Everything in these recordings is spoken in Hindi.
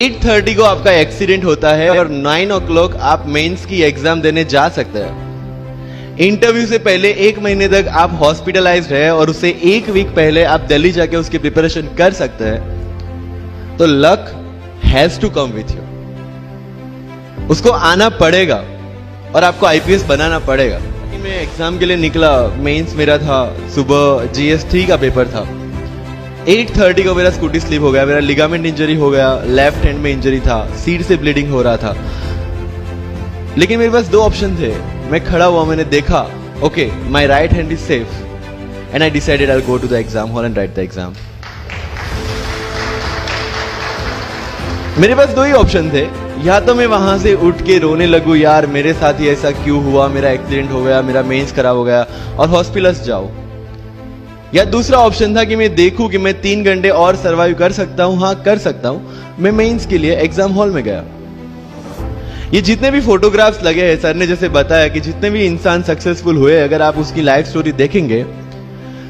8:30 को आपका एक्सीडेंट होता है और 9 o'clock आप मेंस की एग्जाम देने जा सकते हैं। इंटरव्यू से पहले 1 महीने तक आप हॉस्पिटलाइज्ड है और उससे 1 वीक पहले आप दिल्ली जाके उसकी प्रिपरेशन कर सकते हैं। तो luck has to come with you, उसको आना पड़ेगा और आपको आईपीएस बनाना पड़ेगा। मैं एग्जाम के लिए निकला, मेंस मेरा था, सुबह GS3 का पेपर था। 8:30 को मेरा स्कूटी स्लिप हो गया, मेरा लिगामेंट इंजरी हो गया, लेफ्ट हैंड में इंजरी था, सीट से ब्लीडिंग हो रहा था। लेकिन मेरे पास 2 ऑप्शन थे। मैं खड़ा हुआ, मैंने देखा okay my right hand is safe and I decided I will go to the exam hall and write the exam. मेरे पास 2 ही ऑप्शन थे, या तो मैं वहां से उठ के रोने लगूं, यार मेरे साथ ही ऐसा क्यों हुआ, मेरा एक्सीडेंट हो गया, मेरा मेंस खराब हो गया और हॉस्पिटल जाओ, या दूसरा ऑप्शन था कि मैं देखूं कि मैं 3 घंटे और सरवाइव कर सकता हूं। हाँ कर सकता हूं। मैं मेंस के लिए एग्जाम हॉल में गया। ये जितने भी फोटोग्राफ्स लगे हैं, सर ने जैसे बताया कि जितने भी इंसान सक्सेसफुल हुए, अगर आप उसकी लाइफ स्टोरी देखेंगे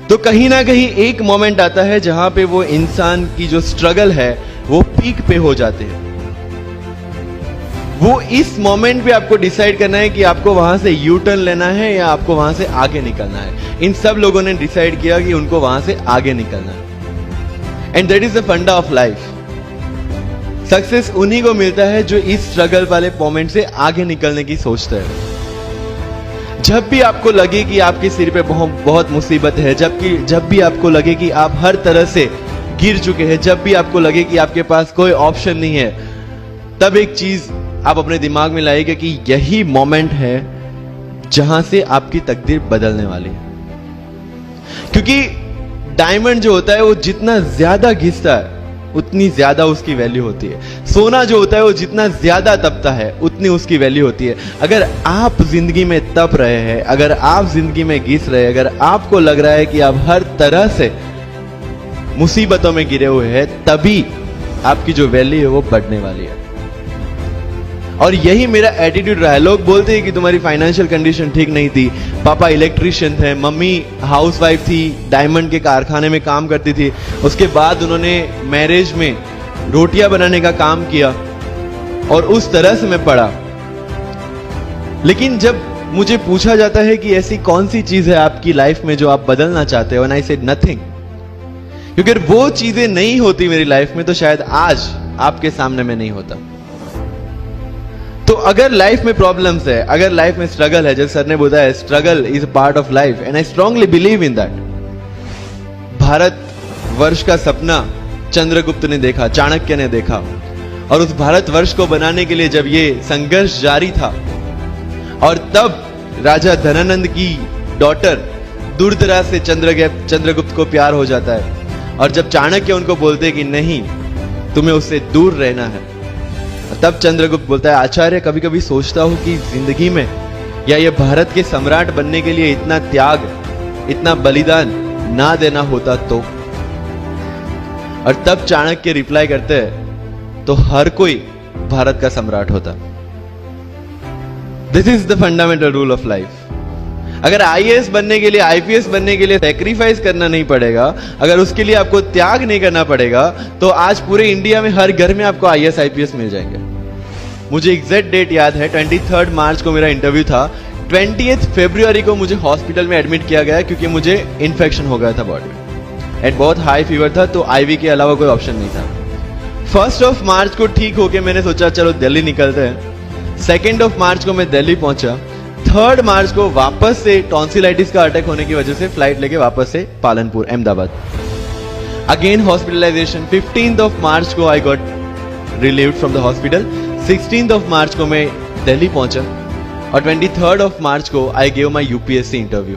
तो कहीं ना कहीं एक मोमेंट आता है जहां पे वो इंसान की जो स्ट्रगल है वो पीक पे हो जाते हैं। वो इस मोमेंट पे आपको डिसाइड करना है कि आपको वहां से यू टर्न लेना है या आपको वहां से आगे निकलना है। इन सब लोगों ने डिसाइड किया कि उनको वहां से आगे निकलना है। एंड दैट इज द फंडा ऑफ लाइफ। सक्सेस उन्हीं को मिलता है जो इस स्ट्रगल वाले मोमेंट से आगे निकलने की सोचते हैं। जब भी आपको लगे कि आपके सिर पे बहुत मुसीबत है, जब भी आपको लगे कि आप हर तरह से गिर चुके हैं, जब भी आपको लगे कि आपके पास कोई ऑप्शन नहीं है, तब एक चीज आप अपने दिमाग में लाइएगा कि यही मोमेंट है जहां से आपकी तकदीर बदलने वाली है। क्योंकि डायमंड जो होता है वो जितना ज्यादा घिसता है उतनी ज्यादा उसकी वैल्यू होती है। सोना जो होता है वो जितना ज्यादा तपता है उतनी उसकी वैल्यू होती है। अगर आप जिंदगी में तप रहे हैं, अगर आप जिंदगी में घिस रहे हैं, अगर आपको लग रहा है कि आप हर तरह से मुसीबतों में गिरे हुए हैं, तभी आपकी जो वैल्यू है वो बढ़ने वाली है। और यही मेरा एटीट्यूड रहा है। लोग बोलते हैं कि तुम्हारी फाइनेंशियल कंडीशन ठीक नहीं थी, पापा इलेक्ट्रिशियन थे, मम्मी हाउसवाइफ थी, डायमंड के कारखाने में काम करती थी, उसके बाद उन्होंने मैरिज में रोटियां बनाने का काम किया और उस तरह से मैं पढ़ा। लेकिन जब मुझे पूछा जाता है कि ऐसी कौन सी चीज है आपकी लाइफ में जो आप बदलना चाहते हो, एंड आई सेड नथिंग। क्योंकि अगर वो चीजें नहीं होती मेरी लाइफ में तो शायद आज आपके सामने मैं नहीं होता। तो अगर लाइफ में प्रॉब्लम्स है, अगर लाइफ में स्ट्रगल है, जैसे सर ने बोला है struggle is a part of life and I strongly believe in that. Bharat वर्ष का सपना चंद्रगुप्त ने देखा, चाणक्य ने देखा, और उस भारत वर्ष को बनाने के लिए जब ये संघर्ष जारी था और तब राजा धनानंद की डॉटर दुर्धरा से चंद्रगुप्त को प्यार हो जाता है, और जब चाणक्य उनको बोलते कि नहीं तुम्हें उससे दूर रहना है, तब चंद्रगुप्त बोलता है आचार्य कभी कभी सोचता हूं कि जिंदगी में या ये भारत के सम्राट बनने के लिए इतना त्याग, इतना बलिदान ना देना होता तो। और तब चाणक्य रिप्लाई करते हैं तो हर कोई भारत का सम्राट होता। This is the fundamental rule of life. अगर आईएएस बनने के लिए, आईपीएस बनने के लिए सैक्रिफाइस करना नहीं पड़ेगा, अगर उसके लिए आपको त्याग नहीं करना पड़ेगा, तो आज पूरे इंडिया में हर घर में आपको आईएएस आईपीएस मिल जाएंगे। मुझे एग्जैक्ट डेट याद है, 23 मार्च को मेरा इंटरव्यू था। 20 फरवरी को मुझे हॉस्पिटल में एडमिट किया गया क्योंकि मुझे इन्फेक्शन हो गया था बॉडी में एंड बहुत हाई फीवर था, तो आईवी के अलावा कोई ऑप्शन नहीं था। 1 मार्च को ठीक होके मैंने सोचा चलो दिल्ली निकलते हैं। 2 मार्च को मैं दिल्ली पहुंचा। 3 मार्च को वापस से टॉन्सिलाइटिस का अटैक होने की वजह से फ्लाइट लेके वापस से पालनपुर अहमदाबाद, अगेन हॉस्पिटलाइजेशन। 15 मार्च को I got relieved from the hospital. 16 मार्च को मैं दिल्ली पहुंचा और 23 मार्च को I gave my UPSC interview.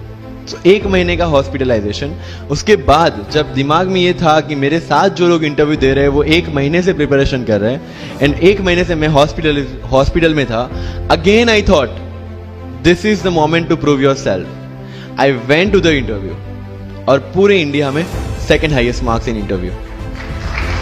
तो 1 महीने का हॉस्पिटलाइजेशन। उसके बाद जब दिमाग में ये था कि मेरे साथ जो लोग इंटरव्यू दे रहे हैं वो 1 महीने से प्रिपरेशन कर रहे हैं एंड 1 महीने से मैं हॉस्पिटल में था, again I thought this is the moment to prove yourself. I went to the interview और पूरे इंडिया में 2nd highest marks in interview.